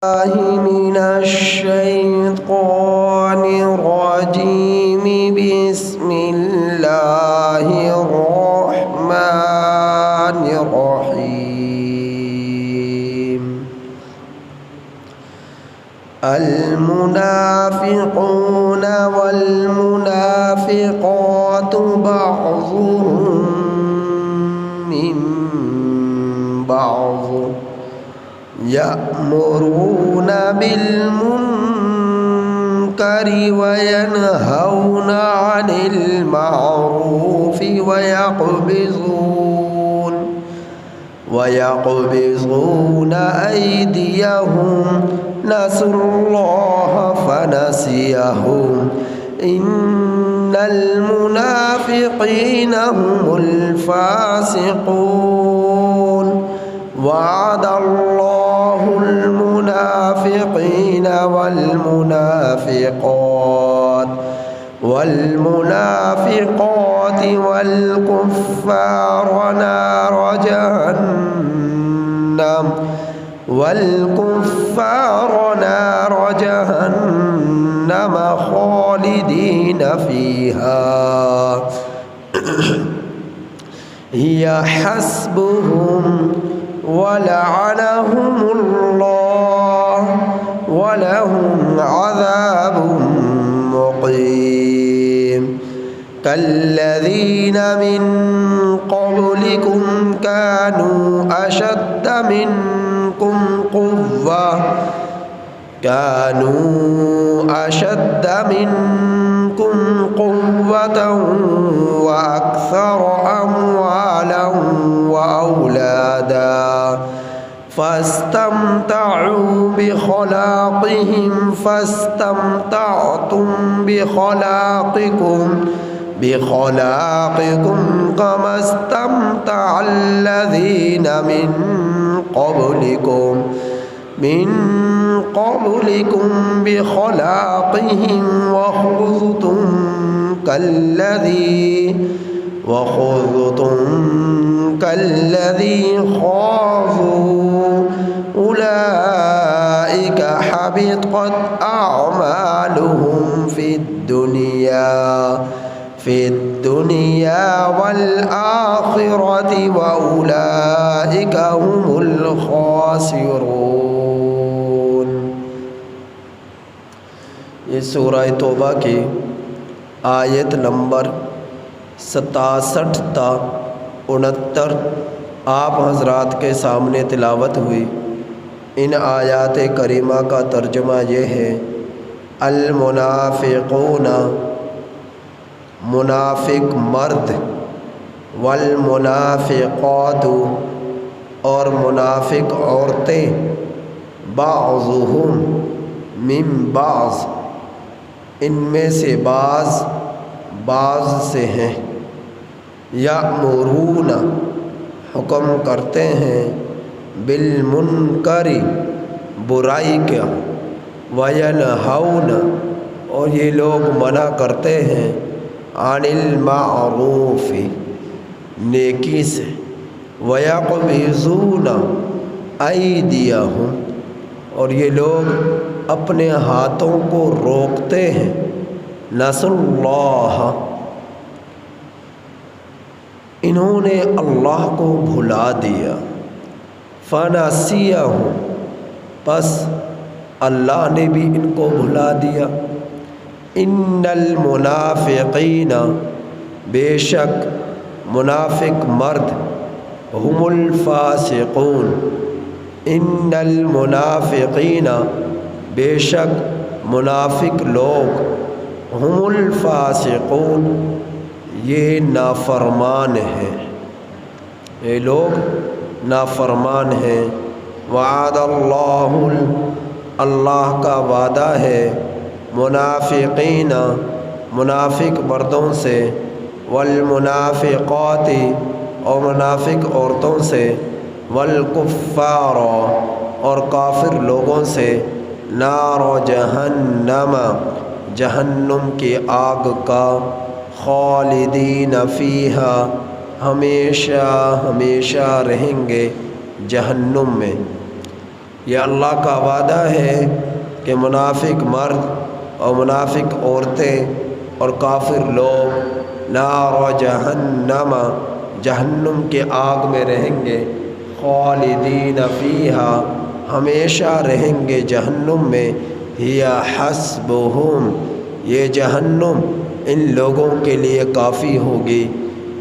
من الشيطان الرجيم. بسم الله الرحمن الرحيم. المنافقون والمنافقات بعضهم من بعض يأمرون بالمنكر وينهون عن المعروف ويقبضون أيديهم. نسوا الله فنسيهم. إن المنافقين هم الفاسقون. وعد الله المنافقين والمنافقات والكفار نار جهنم خالدين فيها. هي حسبهم ولعنهم الله ولهم عذاب مقيم. كالذين من قبلكم كانوا أشد منكم قوة وأكثر أموالا وأولادا فاستمتعوا بخلاقهم فاستمتعتم بخلاقكم كما استمتع الذين من قبلكم بخلاقهم وخذتم كالذي خاضوا. أولئك حبطت أعمالهم في الدنيا والآخرة وأولئك هم الخاسرون. یہ سورہ توبہ کی آیت نمبر 67 تا 69 آپ حضرات کے سامنے تلاوت ہوئی. ان آیات کریمہ کا ترجمہ یہ ہے: المنافقون منافق مرد، والمنافقات اور منافق عورتیں، بعضهم من بعض ان میں سے بعض سے ہیں، یأمرون حکم کرتے ہیں، بالمنکر برائی کا، وینہون اور یہ لوگ منع کرتے ہیں، عن المعروف نیکی سے، ویقبضون ایدیہم اور یہ لوگ اپنے ہاتھوں کو روکتے ہیں. نسوا اللہ انہوں نے اللہ کو بھلا دیا، فنسیہم پس اللہ نے بھی ان کو بھلا دیا. ان المنافقین بے شک منافق مرد، ہم الفاسقون ان المنافقین بے شک منافق لوگ، ہم الفاسقون یہ نافرمان ہیں، یہ لوگ نافرمان ہیں. وعد اللہ کا وعدہ ہے منافقین منافق مردوں سے، والمنافقات اور منافق عورتوں سے، والکفار اور کافر لوگوں سے، نار جہنم جہنم کی آگ کا، خالدین فیہا ہمیشہ ہمیشہ رہیں گے جہنم میں. یہ اللہ کا وعدہ ہے کہ منافق مرد اور منافق عورتیں اور کافر لوگ نار جہنم جہنم کے آگ میں رہیں گے، خالدین فیہا ہمیشہ رہیں گے جہنم میں، ہی حسبہم یہ جہنم ان لوگوں کے لیے کافی ہوگی،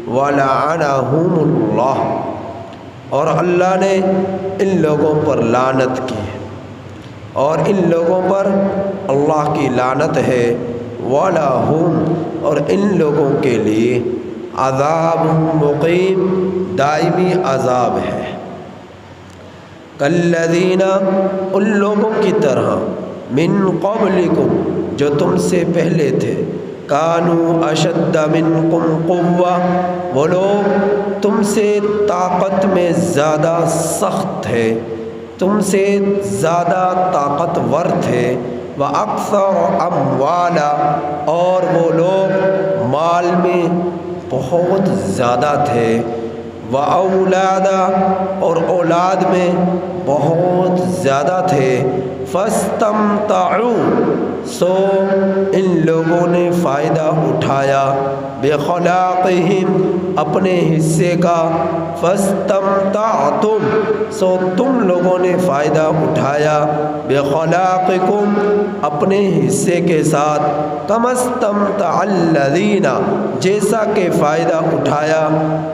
وَلَعَنَهُمُ اللَّهُ اور اللہ نے ان لوگوں پر لعنت کی اور ان لوگوں پر اللہ کی لعنت ہے، وَلَهُمْ اور ان لوگوں کے لیے عذاب مقیم دائمی عذاب ہے، کالذین ان لوگوں کی طرح من قبلکم جو تم سے پہلے تھے، کانوا اشد منکم قوہ وہ لوگ تم سے طاقت میں زیادہ سخت تھے، تم سے زیادہ طاقتور تھے، وَأَكْثَرَ أَمْوَالًا اور وہ لوگ مال میں بہت زیادہ تھے، وَأَوْلَادًا اور اولاد میں بہت زیادہ تھے، فَاسْتَمْتَعُوا سو ان لوگوں نے فائدہ اٹھایا، بِخَلَاقِهِمْ اپنے حصے کا، فَاسْتَمْتَعْتُمْ سو تم لوگوں نے فائدہ اٹھایا، بِخَلَاقِكُمْ اپنے حصے کے ساتھ، كَمَا اسْتَمْتَعَ الَّذِينَ جیسا کہ فائدہ اٹھایا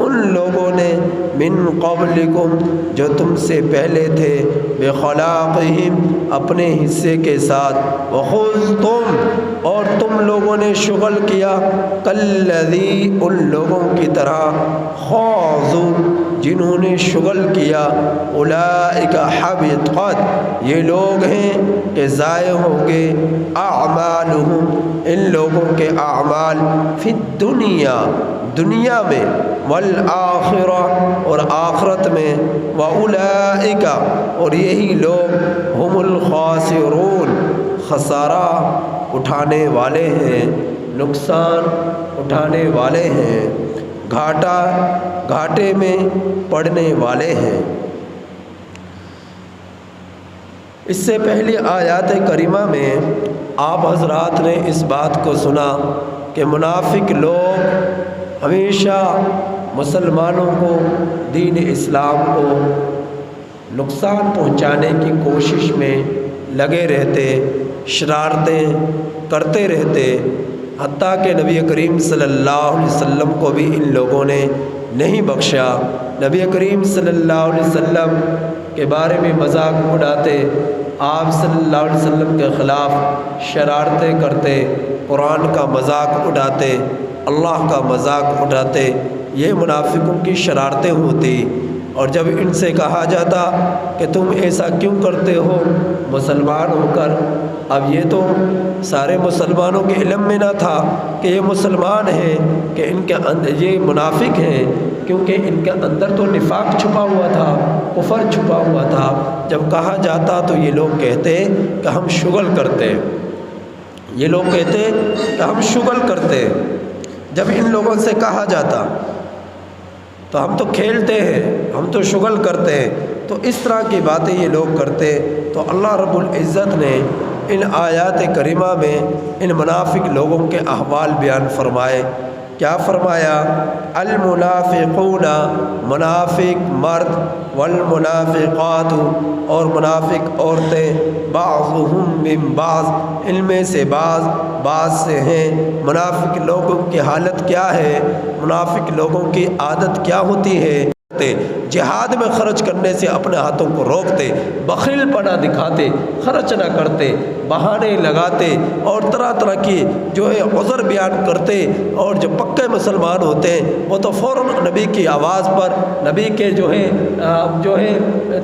ان لوگوں نے، من قبلکم جو تم سے پہلے تھے، بِخَلَاقِهِمْ اپنے حصے کے ساتھ، وَخُذْتُمْ اور تم لوگوں نے شغل کیا، کالذی ان لوگوں کی طرح، خاضوا جنہوں نے شغل کیا، اولئک حبطت یہ لوگ ہیں کہ ضائع ہوں گے، اعمالہم ان لوگوں کے اعمال، فی الدنیا دنیا میں، والآخرہ اور آخرت میں، واولئک اور یہی لوگ ہم الخاسرون خسارہ اٹھانے والے ہیں، نقصان اٹھانے والے ہیں، گھاٹے میں پڑنے والے ہیں۔ اس سے پہلی آیات کریمہ میں آپ حضرات نے اس بات کو سنا کہ منافق لوگ ہمیشہ مسلمانوں کو، دین اسلام کو نقصان پہنچانے کی کوشش میں لگے رہتے، شرارتیں کرتے رہتے، حتیٰ کہ نبی کریم صلی اللہ علیہ وسلم کو بھی ان لوگوں نے نہیں بخشا، نبی کریم صلی اللہ علیہ وسلم کے بارے میں مذاق اڑاتے، آپ صلی اللہ علیہ وسلم کے خلاف شرارتیں کرتے، قرآن کا مذاق اڑاتے، اللہ کا مذاق اڑاتے، یہ منافقوں کی شرارتیں ہوتی۔ اور جب ان سے کہا جاتا کہ تم ایسا کیوں کرتے ہو مسلمان ہو کر، اب یہ تو سارے مسلمانوں کے علم میں نہ تھا کہ یہ مسلمان ہیں، کہ ان کے اندر یہ منافق ہیں، کیونکہ ان کے اندر تو نفاق چھپا ہوا تھا، کفر چھپا ہوا تھا۔ جب کہا جاتا تو یہ لوگ کہتے کہ ہم شغل کرتے، یہ لوگ کہتے کہ ہم شغل کرتے۔ جب ان لوگوں سے کہا جاتا تو ہم تو کھیلتے ہیں، ہم تو شغل کرتے ہیں، تو اس طرح کی باتیں یہ لوگ کرتے۔ تو اللہ رب العزت نے ان آیات کریمہ میں ان منافق لوگوں کے احوال بیان فرمائے۔ کیا فرمایا؟ المنافقون منافق مرد، والمنافقات اور منافق عورتیں، بعضهم من بعض ان میں سے بعض سے ہیں۔ منافق لوگوں کی حالت کیا ہے؟ منافق لوگوں کی عادت کیا ہوتی ہے؟ جہاد میں خرچ کرنے سے اپنے ہاتھوں کو روکتے، بخیل پنا دکھاتے، خرچ نہ کرتے، بہانے لگاتے اور طرح طرح کی جو ہے عذر بیان کرتے، اور جو پکے مسلمان ہوتے ہیں وہ تو فوراً نبی کی آواز پر، نبی کے جو ہے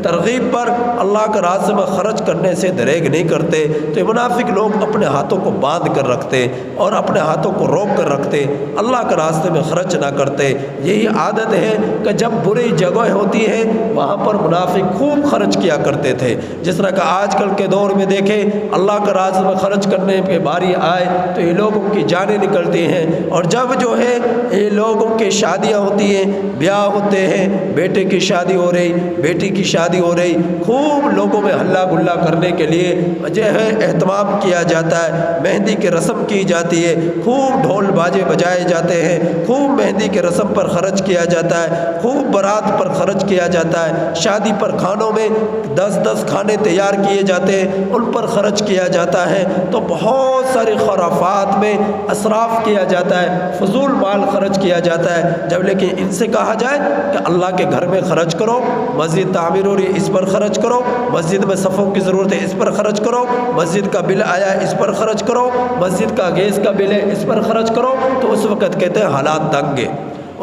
ترغیب پر اللہ کے راستے میں خرچ کرنے سے دریغ نہیں کرتے۔ تو یہ منافق لوگ اپنے ہاتھوں کو باندھ کر رکھتے اور اپنے ہاتھوں کو روک کر رکھتے، اللہ کے راستے میں خرچ نہ کرتے۔ یہی عادت ہے کہ جب برے بری جگہ ہوتی ہیں وہاں پر منافق خوب خرچ کیا کرتے تھے۔ جس طرح کہ آج کل کے دور میں دیکھیں اللہ کا راستہ میں خرچ کرنے کی باری آئے تو یہ لوگوں کی جانیں نکلتی ہیں، اور جب جو ہے یہ لوگوں کی شادیاں ہوتی ہیں، بیاہ ہوتے ہیں، بیٹے کی شادی ہو رہی، بیٹی کی شادی ہو رہی، خوب لوگوں میں ہلا گلا کرنے کے لیے جو ہے اہتمام کیا جاتا ہے، مہندی کی رسم کی جاتی ہے، خوب ڈھول باجے بجائے جاتے ہیں، خوب مہندی کی رسم پر خرچ کیا جاتا ہے، خوب بارات پر خرچ کیا جاتا ہے، شادی پر کھانوں میں 10 کھانے تیار کیے جاتے ہیں ان پر خرچ کیا جاتا ہے۔ تو بہت ساری خرافات میں اسراف کیا جاتا ہے، فضول مال خرچ کیا جاتا ہے۔ جب لیکن ان سے کہا جائے کہ اللہ کے گھر میں خرچ کرو، مسجد تعمیر ہو رہی ہے اس پر خرچ کرو، مسجد میں صفوں کی ضرورت ہے اس پر خرچ کرو، مسجد کا بل آیا ہے اس پر خرچ کرو، مسجد کا گیس کا بل ہے اس پر خرچ کرو، تو اس وقت کہتے ہیں حالات تنگ ہیں،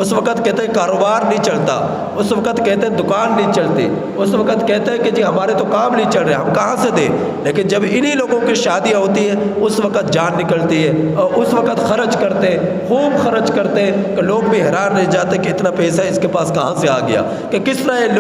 اس وقت کہتے ہیں کاروبار نہیں چلتا، اس وقت کہتے ہیں دکان نہیں چلتی، اس وقت کہتے ہیں کہ جی ہمارے تو کام نہیں چل رہے، ہم کہاں سے دیں۔ لیکن جب انہی لوگوں کی شادیاں ہوتی ہیں اس وقت جان نکلتی ہے، اور اس وقت خرچ کرتے ہیں، خوب خرچ کرتے ہیں کہ لوگ بھی حیران رہ جاتے کہ اتنا پیسہ اس کے پاس کہاں سے آ گیا، کہ کس طرح یہ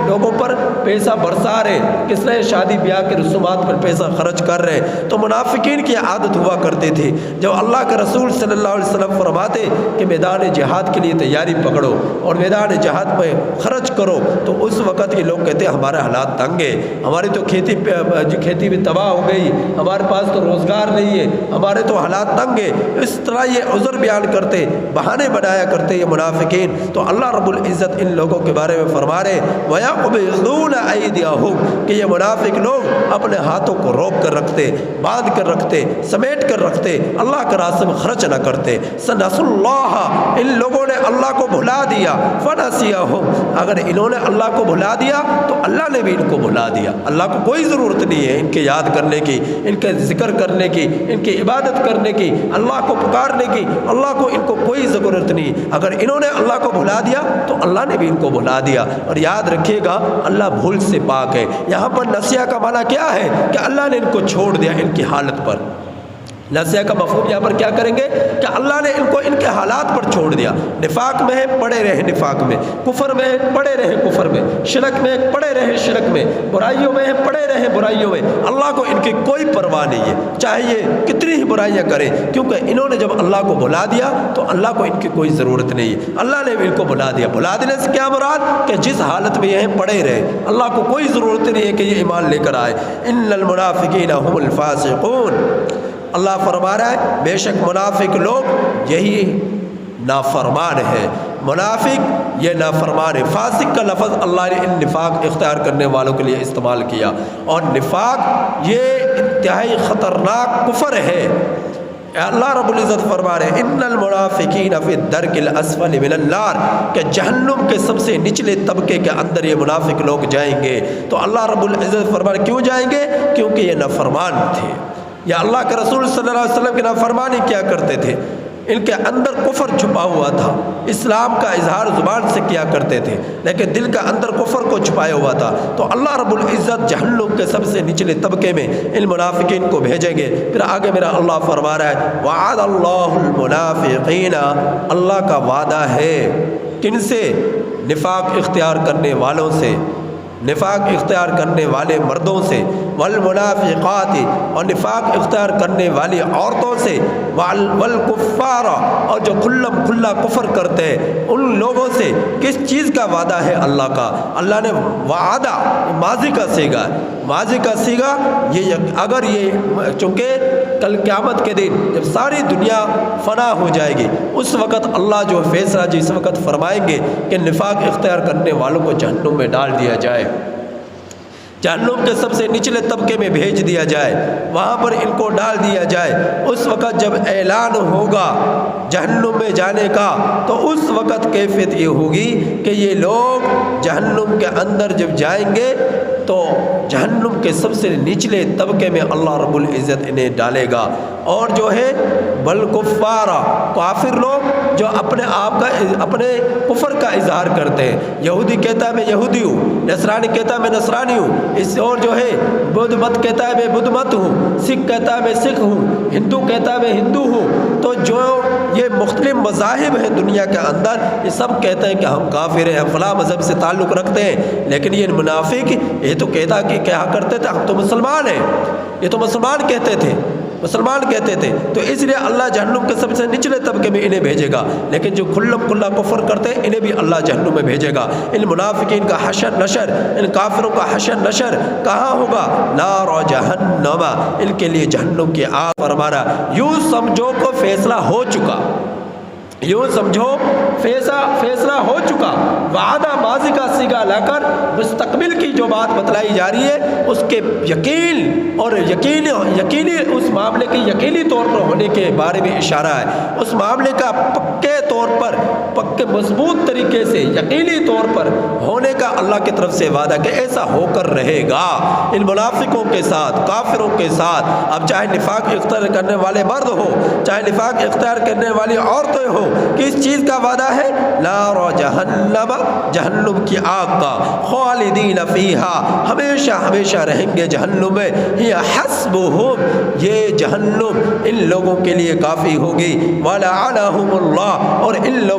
لوگوں پر پیسہ برسا رہے، کس طرح شادی بیاہ کے رسومات پر پیسہ خرچ کر رہے۔ تو منافقین کی عادت ہوا کرتی تھی، جب اللہ کے رسول صلی اللہ علیہ وسلم فرماتے کہ میدان جہاد کے لیے تیاری پکڑو اور میدان جہاد میں خرچ کرو، تو اس وقت یہ لوگ کہتے ہیں ہمارے حالات تنگ ہیں، ہماری تو کھیتی بھی تباہ ہو گئی، ہمارے پاس تو روزگار نہیں ہے، ہمارے تو حالات تنگ ہیں۔ اس طرح یہ عذر بیان کرتے، بہانے بنایا کرتے یہ منافقین۔ تو اللہ رب العزت ان لوگوں کے بارے میں فرما رہے وَيَقْبِضُونَ أَيْدِيَهُمْ کہ یہ منافق لوگ اپنے ہاتھوں کو روک کر رکھتے، باندھ کر رکھتے، سمیٹ کر رکھتے، اللہ کے راستے میں خرچ نہ کرتے۔ سَنَسُوا اللَّهَ ان لوگوں نے اللہ کو بھلا دیا، فَنَسِيَهُمْ اگر انہوں نے اللہ کو بھلا دیا تو اللہ نے بھی ان کو بھلا دیا۔ اللہ کو کوئی ضرورت نہیں ہے ان کے یاد کرنے کی، ان کے ذکر کرنے کی، ان کی عبادت کرنے کی، اللہ کو پکارنے کی، اللہ کو ان کو کوئی ضرورت نہیں۔ اگر انہوں نے اللہ کو بھلا دیا تو اللہ نے بھی ان کو بھلا دیا۔ اور یاد رکھیے گا اللہ بھول سے پاک ہے۔ یہاں پر نسیہ کا معنی کیا ہے کہ اللہ نے ان کو چھوڑ دیا ان کی حالت پر۔ نسیہ کا مفہوم یہاں پر کیا کریں گے کہ اللہ نے ان کو ان کے حالات پر چھوڑ دیا۔ نفاق میں ہے پڑے رہے نفاق میں، کفر میں ہے پڑے رہے کفر میں، شرک میں ہے پڑے رہے شرک میں، برائیوں میں ہے پڑے رہے برائیوں میں۔ اللہ کو ان کی کوئی پرواہ نہیں ہے، چاہے یہ کتنی ہی برائیاں کریں، کیونکہ انہوں نے جب اللہ کو بھلا دیا تو اللہ کو ان کی کوئی ضرورت نہیں ہے، اللہ نے بھی ان کو بھلا دیا۔ بھلا دینے سے کیا مراد کہ جس حالت میں یہ پڑے رہے، اللہ کو کوئی ضرورت نہیں ہے کہ یہ ایمان لے کر آئے۔ ان المنافقین هم الفاسقون اللہ فرما رہا ہے بے شک منافق لوگ یہی نافرمان ہے۔ منافق یہ نافرمان ہے۔ فاسق کا لفظ اللہ نے ان نفاق اختیار کرنے والوں کے لیے استعمال کیا، اور نفاق یہ انتہائی خطرناک کفر ہے۔ اللہ رب العزت فرما رہے ہیں ان المنافقین فی الدرک الاسفل من النار کہ جہنم کے سب سے نچلے طبقے کے اندر یہ منافق لوگ جائیں گے۔ تو اللہ رب العزت فرما رہے ہیں کیوں جائیں گے؟ کیونکہ یہ نافرمان تھے، یا اللہ کے رسول صلی اللہ علیہ وسلم کی نافرمانی کیا کرتے تھے، ان کے اندر کفر چھپا ہوا تھا، اسلام کا اظہار زبان سے کیا کرتے تھے لیکن دل کا اندر کفر کو چھپایا ہوا تھا۔ تو اللہ رب العزت جہنم کے سب سے نچلے طبقے میں ان منافقین کو بھیجیں گے۔ پھر آگے میرا اللہ فرما رہا ہے وعد اللہ المنافقین اللہ کا وعدہ ہے کن سے؟ نفاق اختیار کرنے والوں سے، نفاق اختیار کرنے والے مردوں سے، والمنافقات اور نفاق اختیار کرنے والی عورتوں سے، والکفار اور جو کھلا کفر کرتے ہیں ان لوگوں سے۔ کس چیز کا وعدہ ہے اللہ کا؟ اللہ نے وعدہ ماضی کا صیغہ، ماضی کا صیغہ یہ اگر یہ چونکہ کل قیامت کے دن جب ساری دنیا فنا ہو جائے گی اس وقت اللہ جو فیصلہ جس وقت فرمائیں گے کہ نفاق اختیار کرنے والوں کو جہنم میں ڈال دیا جائے، جہنم کے سب سے نچلے طبقے میں بھیج دیا جائے، وہاں پر ان کو ڈال دیا جائے۔ اس وقت جب اعلان ہوگا جہنم میں جانے کا تو اس وقت کیفیت یہ ہوگی کہ یہ لوگ جہنم کے اندر جب جائیں گے تو جہنم کے سب سے نچلے طبقے میں اللہ رب العزت انہیں ڈالے گا۔ اور جو ہے بالکفارا کافر لوگ جو اپنے آپ کا اپنے کفر کا اظہار کرتے ہیں. یہودی کہتا ہے میں یہودی ہوں، نصرانی کہتا ہے میں نصرانی ہوں، اس اور جو ہے بدھ مت کہتا ہے میں بدھ مت ہوں، سکھ کہتا ہے میں سکھ ہوں، ہندو کہتا ہے میں ہندو ہوں. تو جو یہ مختلف مذاہب ہیں دنیا کے اندر، یہ سب کہتے ہیں کہ ہم کافر ہیں، ہم فلاں مذہب سے تعلق رکھتے ہیں. لیکن یہ منافق یہ تو کہتا کہ کہا کرتے تھے ہم تو مسلمان ہیں، یہ تو مسلمان کہتے تھے، مسلمان کہتے تھے. تو اس لیے اللہ جہنم کے سب سے نچلے طبقے میں انہیں بھیجے گا. لیکن جو کھلم کھلا کفر کرتے ہیں انہیں بھی اللہ جہنم میں بھیجے گا. ان منافقین کا حشر نشر، ان کافروں کا حشر نشر کہاں ہوگا؟ نار جہنم، ان کے لیے جہنم کی آگ. فرمانا یوں سمجھو کو فیصلہ ہو چکا، یوں سمجھو فیصلہ ہو چکا. وعدہ ماضی کا صیغہ لا کر مستقبل کی جو بات بتلائی جا رہی ہے اس کے یقین اور یقینی اس معاملے کے یقینی طور پر ہونے کے بارے میں اشارہ ہے. اس معاملے کا پکے طور پر، پکے مضبوط طریقے سے یقینی طور پر ہونے کا اللہ کی طرف سے وعدہ کہ ایسا ہو کر رہے گا ان منافقوں کے ساتھ، کافروں کے ساتھ. اب چاہے نفاق اختیار کرنے والے مرد ہو، چاہے نفاق اختیار کرنے والی عورتیں ہو، کس چیز کا وعدہ ہے؟ نار جہنم، جہنم کی آگ کا. خالدین فیہا، ہمیشہ ہمیشہ رہیں گے جہنم میں. ہی حسبہم، یہ جہنم ان لوگوں کے لیے کافی ہوگی. ولعنہم اللہ، اور ان لوگوں